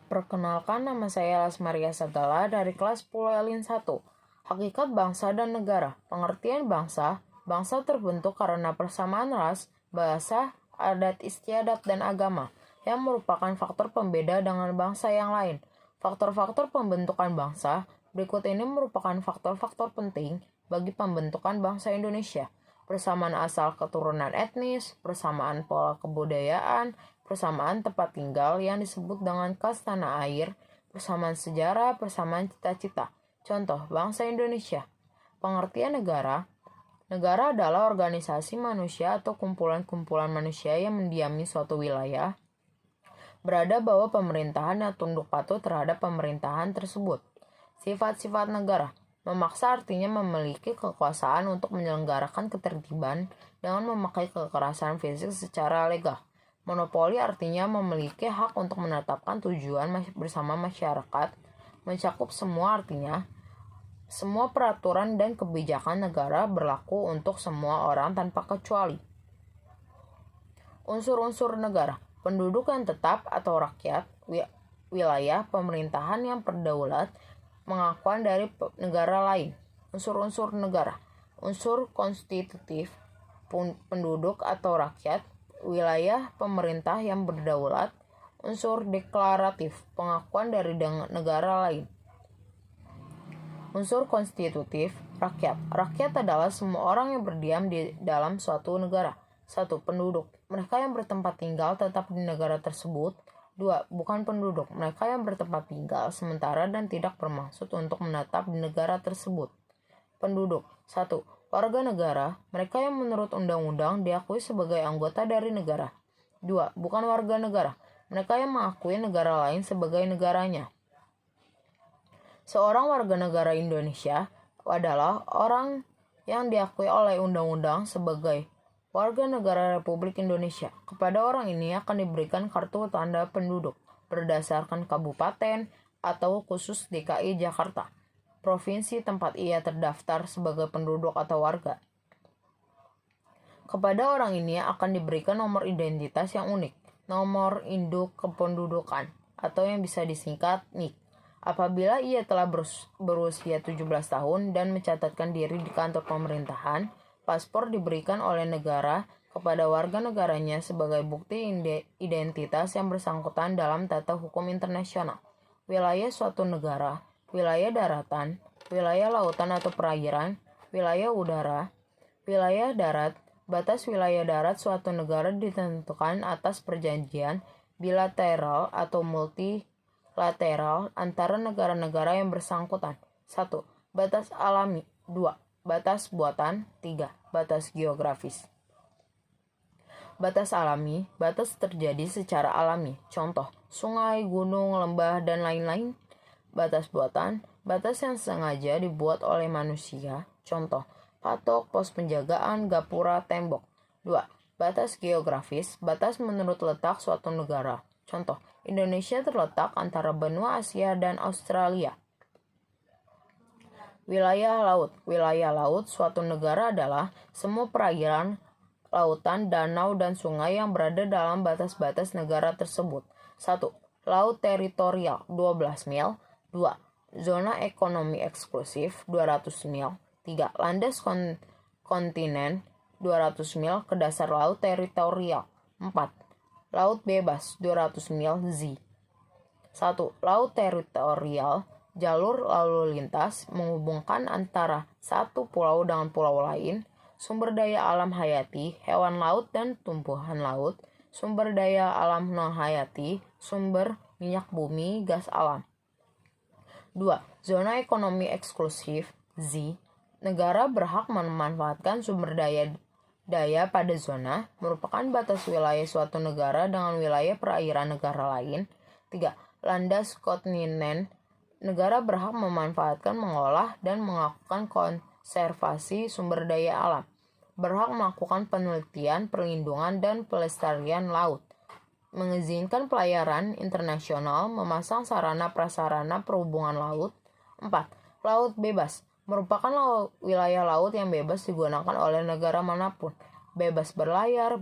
Perkenalkan, nama saya Lasmaria Sagala dari kelas 10 Elin 1. Hakikat bangsa dan negara. Pengertian bangsa. Bangsa terbentuk karena persamaan ras, bahasa, adat istiadat, dan agama, yang merupakan faktor pembeda dengan bangsa yang lain. Faktor-faktor pembentukan bangsa berikut ini merupakan faktor-faktor penting bagi pembentukan bangsa Indonesia. Persamaan asal keturunan etnis, persamaan pola kebudayaan, persamaan tempat tinggal yang disebut dengan kas tanah air, persamaan sejarah, persamaan cita-cita. Contoh, bangsa Indonesia. Pengertian negara. Negara adalah organisasi manusia atau kumpulan-kumpulan manusia yang mendiami suatu wilayah, berada bawah pemerintahan yang tunduk patuh terhadap pemerintahan tersebut. Sifat-sifat negara. Memaksa artinya memiliki kekuasaan untuk menyelenggarakan ketertiban dengan memakai kekerasan fisik secara legal. Monopoli artinya memiliki hak untuk menetapkan tujuan bersama masyarakat. Mencakup semua artinya semua peraturan dan kebijakan negara berlaku untuk semua orang tanpa kecuali. Unsur-unsur negara. Penduduk yang tetap atau rakyat, wilayah pemerintahan yang berdaulat, pengakuan dari negara lain. Unsur-unsur negara. Unsur konstitutif, penduduk atau rakyat, wilayah pemerintah yang berdaulat. Unsur deklaratif, pengakuan dari negara lain. Unsur konstitutif, rakyat. Rakyat adalah semua orang yang berdiam di dalam suatu negara. 1. Penduduk. Mereka yang bertempat tinggal tetap di negara tersebut. 2. Bukan penduduk, mereka yang bertempat tinggal sementara dan tidak bermaksud untuk menetap di negara tersebut. Penduduk. 1. Warga negara, mereka yang menurut undang-undang diakui sebagai anggota dari negara. 2. Bukan warga negara, mereka yang mengakui negara lain sebagai negaranya. Seorang warga negara Indonesia adalah orang yang diakui oleh undang-undang sebagai warga negara Republik Indonesia. Kepada orang ini akan diberikan kartu tanda penduduk berdasarkan kabupaten atau khusus DKI Jakarta, provinsi tempat ia terdaftar sebagai penduduk atau warga. Kepada orang ini akan diberikan nomor identitas yang unik, nomor induk kependudukan, atau yang bisa disingkat NIK. Apabila ia telah berusia 17 tahun dan mencatatkan diri di kantor pemerintahan, paspor diberikan oleh negara kepada warga negaranya sebagai bukti identitas yang bersangkutan dalam tata hukum internasional. Wilayah suatu negara, wilayah daratan, wilayah lautan atau perairan, wilayah udara, wilayah darat. Batas wilayah darat suatu negara ditentukan atas perjanjian bilateral atau multilateral antara negara-negara yang bersangkutan. 1. Batas alami. 2. Batas buatan. 3. Batas geografis. Batas alami, batas terjadi secara alami. Contoh, sungai, gunung, lembah, dan lain-lain. Batas buatan, batas yang sengaja dibuat oleh manusia. Contoh, patok, pos penjagaan, gapura, tembok. 2. Batas geografis, batas menurut letak suatu negara. Contoh, Indonesia terletak antara benua Asia dan Australia. Wilayah laut. Wilayah laut suatu negara adalah semua perairan, lautan, danau, dan sungai yang berada dalam batas-batas negara tersebut. 1. Laut teritorial 12 mil. 2. Zona ekonomi eksklusif 200 mil. 3. Landas kontinen 200 mil ke dasar laut teritorial. 4. Laut bebas 200 mil Z. 1. Laut teritorial, jalur lalu lintas menghubungkan antara satu pulau dengan pulau lain, sumber daya alam hayati, hewan laut dan tumbuhan laut, sumber daya alam non-hayati, sumber minyak bumi, gas alam. 2. Zona ekonomi eksklusif Z. Negara berhak memanfaatkan sumber daya pada zona, merupakan batas wilayah suatu negara dengan wilayah perairan negara lain. 3. Landas kontinen. Negara berhak memanfaatkan, mengolah, dan melakukan konservasi sumber daya alam. Berhak melakukan penelitian, perlindungan, dan pelestarian laut. Mengizinkan pelayaran internasional, memasang sarana-prasarana perhubungan laut. 4. Laut bebas. Merupakan wilayah laut yang bebas digunakan oleh negara manapun. Bebas berlayar,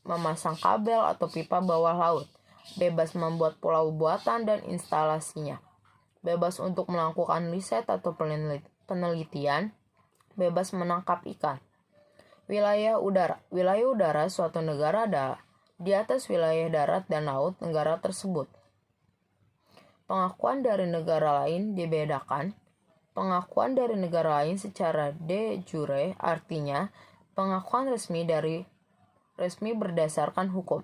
memasang kabel atau pipa bawah laut. bebas membuat pulau buatan dan instalasinya, bebas untuk melakukan riset atau penelitian, bebas menangkap ikan. Wilayah udara suatu negara adalah di atas wilayah darat dan laut negara tersebut. Pengakuan dari negara lain dibedakan. Pengakuan dari negara lain secara de jure artinya pengakuan resmi berdasarkan hukum.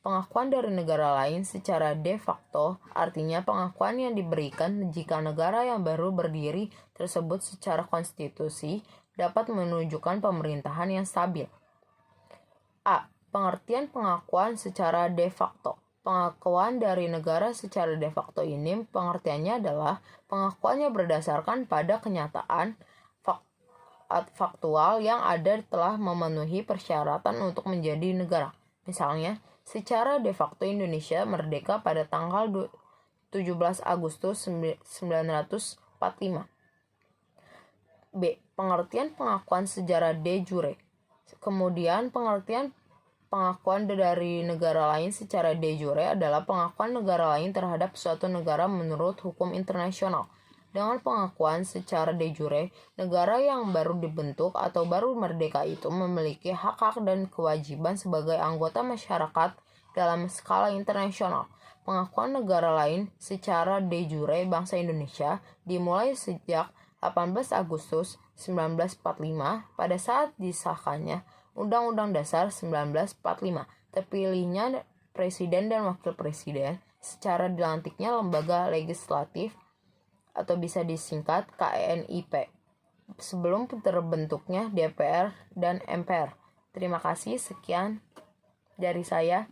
Pengakuan dari negara lain secara de facto artinya pengakuan yang diberikan jika negara yang baru berdiri tersebut secara konstitusi dapat menunjukkan pemerintahan yang stabil. A. Pengertian pengakuan secara de facto. Pengakuan dari negara secara de facto ini pengertiannya adalah pengakuannya berdasarkan pada kenyataan faktual yang ada telah memenuhi persyaratan untuk menjadi negara. Misalnya, secara de facto Indonesia merdeka pada tanggal 17 Agustus 1945. B. Pengertian pengakuan secara de jure. Kemudian pengertian pengakuan dari negara lain secara de jure adalah pengakuan negara lain terhadap suatu negara menurut hukum internasional. Dengan pengakuan secara de jure, negara yang baru dibentuk atau baru merdeka itu memiliki hak-hak dan kewajiban sebagai anggota masyarakat dalam skala internasional. Pengakuan negara lain secara de jure bangsa Indonesia dimulai sejak 18 Agustus 1945 pada saat disahkannya Undang-Undang Dasar 1945, terpilihnya Presiden dan Wakil Presiden secara dilantiknya lembaga legislatif atau bisa disingkat KNIP sebelum terbentuknya DPR dan MPR. Terima kasih, sekian dari saya.